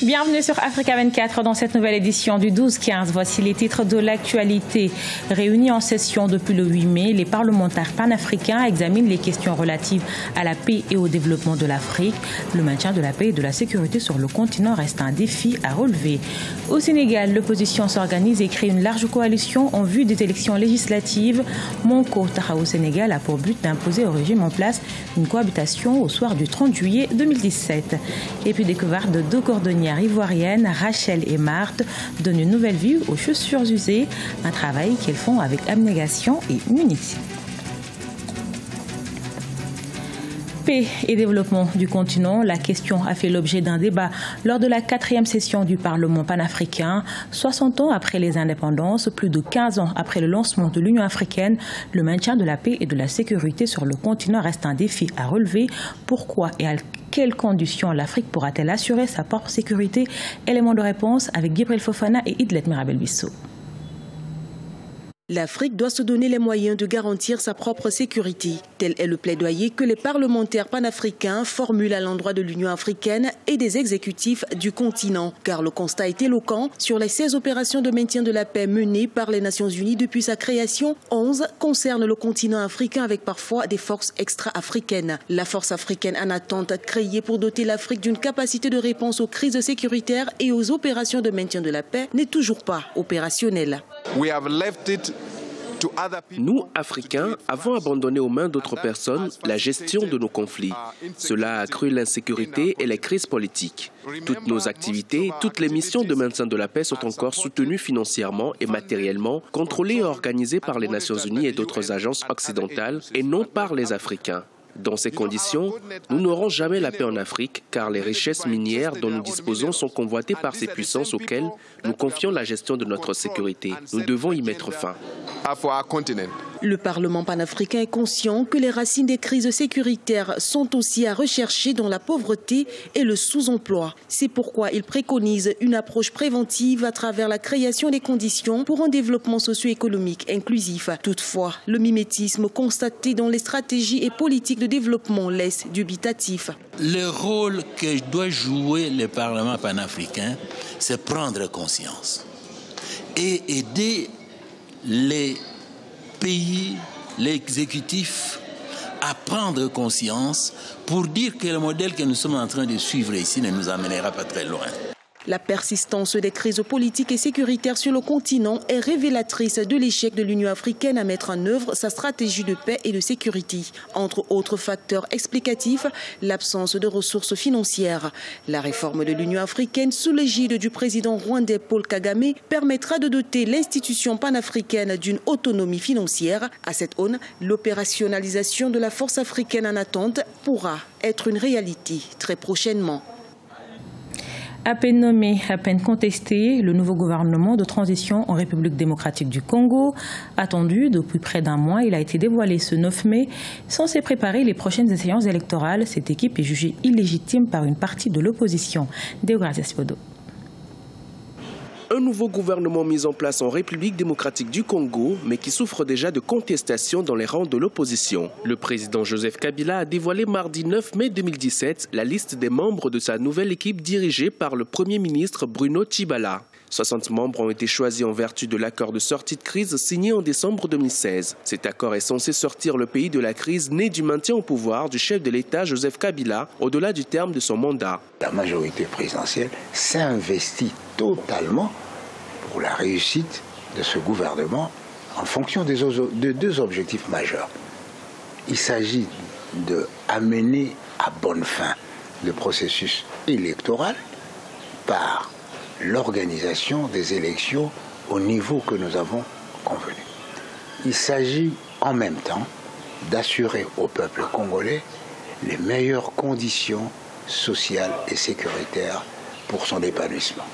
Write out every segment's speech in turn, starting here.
Bienvenue sur Africa 24 dans cette nouvelle édition du 12-15. Voici les titres de l'actualité. Réunis en session depuis le 8 mai, les parlementaires panafricains examinent les questions relatives à la paix et au développement de l'Afrique. Le maintien de la paix et de la sécurité sur le continent reste un défi à relever. Au Sénégal, l'opposition s'organise et crée une large coalition en vue des élections législatives. Monko Taxawu Sénégal a pour but d'imposer au régime en place une cohabitation au soir du 30 juillet 2017. Et puis découverte de deux cordonnières ivoiriennes, Rachel et Marthe, donnent une nouvelle vie aux chaussures usées, un travail qu'elles font avec abnégation et munition. Paix et développement du continent, la question a fait l'objet d'un débat lors de la 4e session du Parlement panafricain. 60 ans après les indépendances, plus de 15 ans après le lancement de l'Union africaine, le maintien de la paix et de la sécurité sur le continent reste un défi à relever. Pourquoi et à quelles conditions l'Afrique pourra-t-elle assurer sa propre sécurité? Élément de réponse avec Gibril Fofana et Idlet Mirabel-Bissau. L'Afrique doit se donner les moyens de garantir sa propre sécurité. Tel est le plaidoyer que les parlementaires panafricains formulent à l'endroit de l'Union africaine et des exécutifs du continent. Car le constat est éloquent. Sur les 16 opérations de maintien de la paix menées par les Nations Unies depuis sa création, 11 concernent le continent africain avec parfois des forces extra-africaines. La force africaine en attente, créée pour doter l'Afrique d'une capacité de réponse aux crises sécuritaires et aux opérations de maintien de la paix, n'est toujours pas opérationnelle. Nous, Africains, avons abandonné aux mains d'autres personnes la gestion de nos conflits. Cela a accru l'insécurité et les crises politiques. Toutes nos activités, toutes les missions de maintien de la paix sont encore soutenues financièrement et matériellement, contrôlées et organisées par les Nations Unies et d'autres agences occidentales et non par les Africains. Dans ces conditions, nous n'aurons jamais la paix en Afrique car les richesses minières dont nous disposons sont convoitées par ces puissances auxquelles nous confions la gestion de notre sécurité. Nous devons y mettre fin. Le Parlement panafricain est conscient que les racines des crises sécuritaires sont aussi à rechercher dans la pauvreté et le sous-emploi. C'est pourquoi il préconise une approche préventive à travers la création des conditions pour un développement socio-économique inclusif. Toutefois, le mimétisme constaté dans les stratégies et politiques de développement laisse dubitatif. Le rôle que doit jouer le Parlement panafricain, c'est prendre conscience et aider les pays, l'exécutif, à prendre conscience pour dire que le modèle que nous sommes en train de suivre ici ne nous amènera pas très loin. La persistance des crises politiques et sécuritaires sur le continent est révélatrice de l'échec de l'Union africaine à mettre en œuvre sa stratégie de paix et de sécurité. Entre autres facteurs explicatifs, l'absence de ressources financières. La réforme de l'Union africaine sous l'égide du président rwandais Paul Kagame permettra de doter l'institution panafricaine d'une autonomie financière. À cette aune, l'opérationnalisation de la force africaine en attente pourra être une réalité très prochainement. À peine nommé, à peine contesté, le nouveau gouvernement de transition en République démocratique du Congo, attendu depuis près d'un mois, il a été dévoilé ce 9 mai. Censé préparer les prochaines séances électorales, cette équipe est jugée illégitime par une partie de l'opposition. Deogracia Sipodo. Un nouveau gouvernement mis en place en République démocratique du Congo, mais qui souffre déjà de contestations dans les rangs de l'opposition. Le président Joseph Kabila a dévoilé mardi 9 mai 2017 la liste des membres de sa nouvelle équipe dirigée par le Premier ministre Bruno Tshibala. 60 membres ont été choisis en vertu de l'accord de sortie de crise signé en décembre 2016. Cet accord est censé sortir le pays de la crise née du maintien au pouvoir du chef de l'État Joseph Kabila au-delà du terme de son mandat. La majorité présidentielle s'investit totalement pour la réussite de ce gouvernement en fonction de deux objectifs majeurs. Il s'agit d'amener à bonne fin le processus électoral par l'organisation des élections au niveau que nous avons convenu. Il s'agit en même temps d'assurer au peuple congolais les meilleures conditions sociales et sécuritaires pour son épanouissement.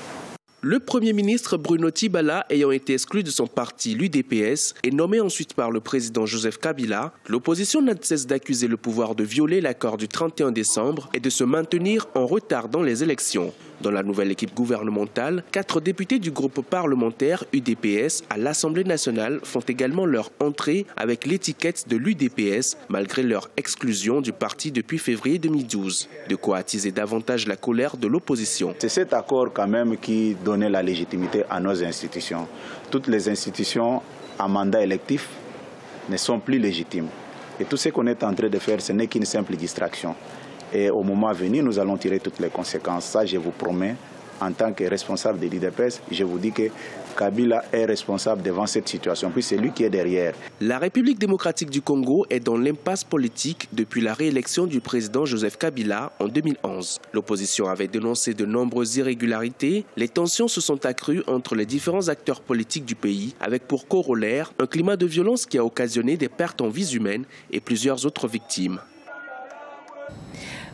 Le Premier ministre Bruno Tshibala ayant été exclu de son parti, l'UDPS, et nommé ensuite par le président Joseph Kabila, l'opposition n'a de cesse d'accuser le pouvoir de violer l'accord du 31 décembre et de se maintenir en retard dans les élections. Dans la nouvelle équipe gouvernementale, 4 députés du groupe parlementaire UDPS à l'Assemblée nationale font également leur entrée avec l'étiquette de l'UDPS, malgré leur exclusion du parti depuis février 2012. De quoi attiser davantage la colère de l'opposition. C'est cet accord quand même qui donnait la légitimité à nos institutions. Toutes les institutions à mandat électif ne sont plus légitimes. Et tout ce qu'on est en train de faire, ce n'est qu'une simple distraction. Et au moment venu, nous allons tirer toutes les conséquences. Ça, je vous promets, en tant que responsable de l'UDPS, je vous dis que Kabila est responsable devant cette situation, puis c'est lui qui est derrière. La République démocratique du Congo est dans l'impasse politique depuis la réélection du président Joseph Kabila en 2011. L'opposition avait dénoncé de nombreuses irrégularités. Les tensions se sont accrues entre les différents acteurs politiques du pays, avec pour corollaire un climat de violence qui a occasionné des pertes en vies humaines et plusieurs autres victimes.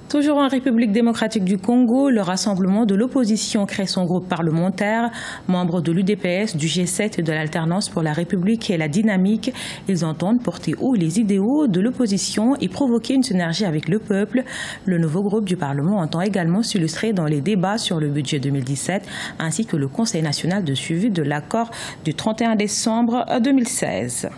Toujours en République démocratique du Congo, le rassemblement de l'opposition crée son groupe parlementaire. Membres de l'UDPS, du G7 et de l'Alternance pour la République et la dynamique, ils entendent porter haut les idéaux de l'opposition et provoquer une synergie avec le peuple. Le nouveau groupe du Parlement entend également s'illustrer dans les débats sur le budget 2017 ainsi que le Conseil national de suivi de l'accord du 31 décembre 2016.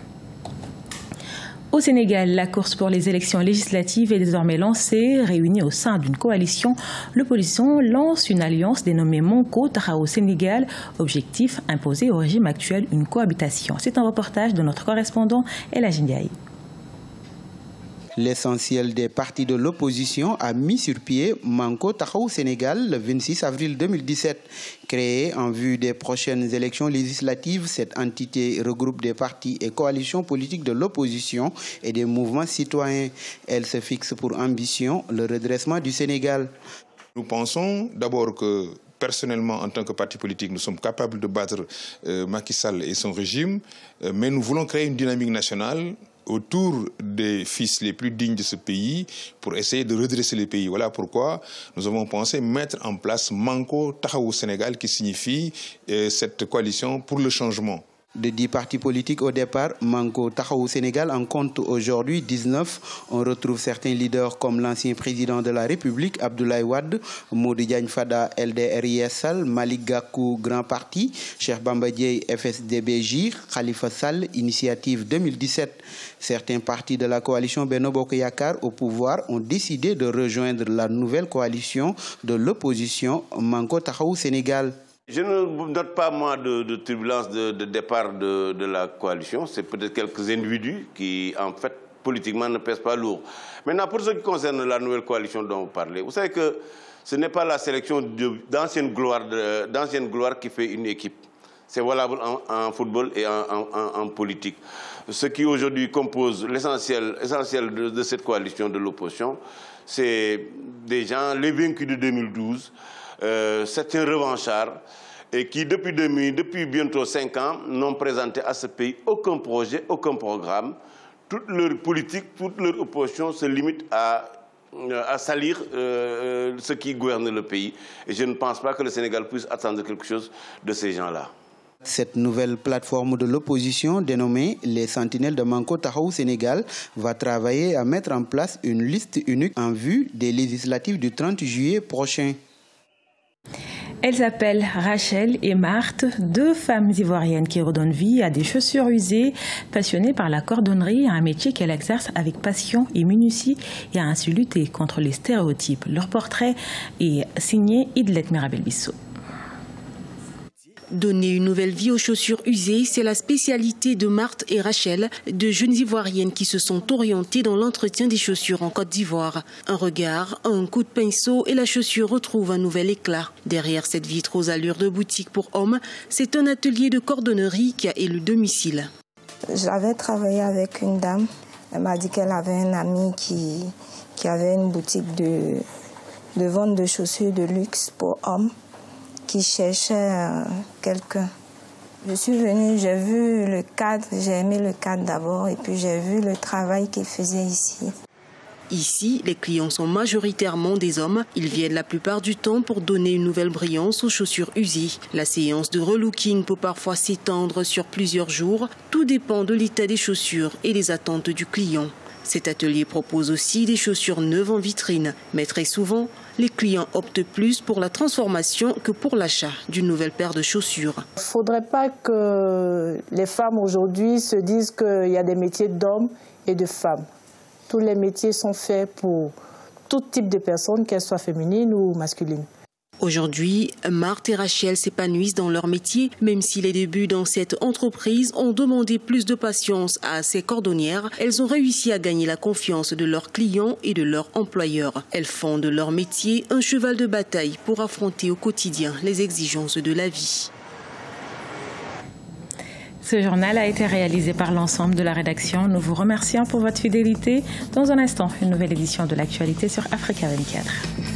Au Sénégal, la course pour les élections législatives est désormais lancée. Réunie au sein d'une coalition, l'opposition lance une alliance dénommée Manko Taxawu Sénégal. Objectif, imposer au régime actuel une cohabitation. C'est un reportage de notre correspondant El Hadji Ndiaye. L'essentiel des partis de l'opposition a mis sur pied Manko Taxawu Sénégal le 26 avril 2017. Créée en vue des prochaines élections législatives, cette entité regroupe des partis et coalitions politiques de l'opposition et des mouvements citoyens. Elle se fixe pour ambition le redressement du Sénégal. Nous pensons d'abord que personnellement, en tant que parti politique, nous sommes capables de battre Macky Sall et son régime, mais nous voulons créer une dynamique nationale autour des fils les plus dignes de ce pays pour essayer de redresser le pays. Voilà pourquoi nous avons pensé mettre en place Manko Taxawu Sénégal, qui signifie cette coalition pour le changement. De 10 partis politiques au départ, Manko Taxawu Sénégal en compte aujourd'hui 19. On retrouve certains leaders comme l'ancien président de la République, Abdoulaye Wade, Modou Diagne Fada, LDR-ISL, Malick Gakou, Grand Parti, Cheikh Bamba Dièye, FSD/BJ, Khalifa Sall, Initiative 2017. Certains partis de la coalition Benno Bokk Yakaar au pouvoir ont décidé de rejoindre la nouvelle coalition de l'opposition Manko Taxawu Sénégal. Je ne note pas, moi, de turbulence de départ de la coalition. C'est peut-être quelques individus qui, en fait, politiquement, ne pèsent pas lourd. Maintenant, pour ce qui concerne la nouvelle coalition dont vous parlez, vous savez que ce n'est pas la sélection d'ancienne gloire qui fait une équipe. C'est valable en football et en politique. Ce qui aujourd'hui compose l'essentiel de cette coalition de l'opposition, c'est des gens, les vaincus de 2012, certains revanchards, et qui depuis bientôt 5 ans n'ont présenté à ce pays aucun projet, aucun programme. Toute leur politique, toute leur opposition se limite à salir ce qui gouverne le pays. Et je ne pense pas que le Sénégal puisse attendre quelque chose de ces gens-là. Cette nouvelle plateforme de l'opposition, dénommée les Sentinelles de Manko Taxawu Sénégal, va travailler à mettre en place une liste unique en vue des législatives du 30 juillet prochain. Elles s'appellent Rachel et Marthe, 2 femmes ivoiriennes qui redonnent vie à des chaussures usées. Passionnées par la cordonnerie, un métier qu'elles exercent avec passion et minutie et à ainsi lutter contre les stéréotypes. Leur portrait est signé Idlet Mirabel-Bissot. Donner une nouvelle vie aux chaussures usées, c'est la spécialité de Marthe et Rachel, 2 jeunes Ivoiriennes qui se sont orientées dans l'entretien des chaussures en Côte d'Ivoire. Un regard, un coup de pinceau et la chaussure retrouve un nouvel éclat. Derrière cette vitre aux allures de boutique pour hommes, c'est un atelier de cordonnerie qui a élu domicile. J'avais travaillé avec une dame. Elle m'a dit qu'elle avait un ami qui avait une boutique de vente de chaussures de luxe pour hommes, qui cherchait quelqu'un. Je suis venue, j'ai vu le cadre, j'ai aimé le cadre d'abord et puis j'ai vu le travail qu'il faisait ici. Ici, les clients sont majoritairement des hommes. Ils viennent la plupart du temps pour donner une nouvelle brillance aux chaussures usées. La séance de relooking peut parfois s'étendre sur plusieurs jours. Tout dépend de l'état des chaussures et des attentes du client. Cet atelier propose aussi des chaussures neuves en vitrine. Mais très souvent, les clients optent plus pour la transformation que pour l'achat d'une nouvelle paire de chaussures. Il ne faudrait pas que les femmes aujourd'hui se disent qu'il y a des métiers d'hommes et de femmes. Tous les métiers sont faits pour tout type de personnes, qu'elles soient féminines ou masculines. Aujourd'hui, Marthe et Rachel s'épanouissent dans leur métier, même si les débuts dans cette entreprise ont demandé plus de patience à ces cordonnières. Elles ont réussi à gagner la confiance de leurs clients et de leurs employeurs. Elles font de leur métier un cheval de bataille pour affronter au quotidien les exigences de la vie. Ce journal a été réalisé par l'ensemble de la rédaction. Nous vous remercions pour votre fidélité. Dans un instant, une nouvelle édition de l'actualité sur Africa 24.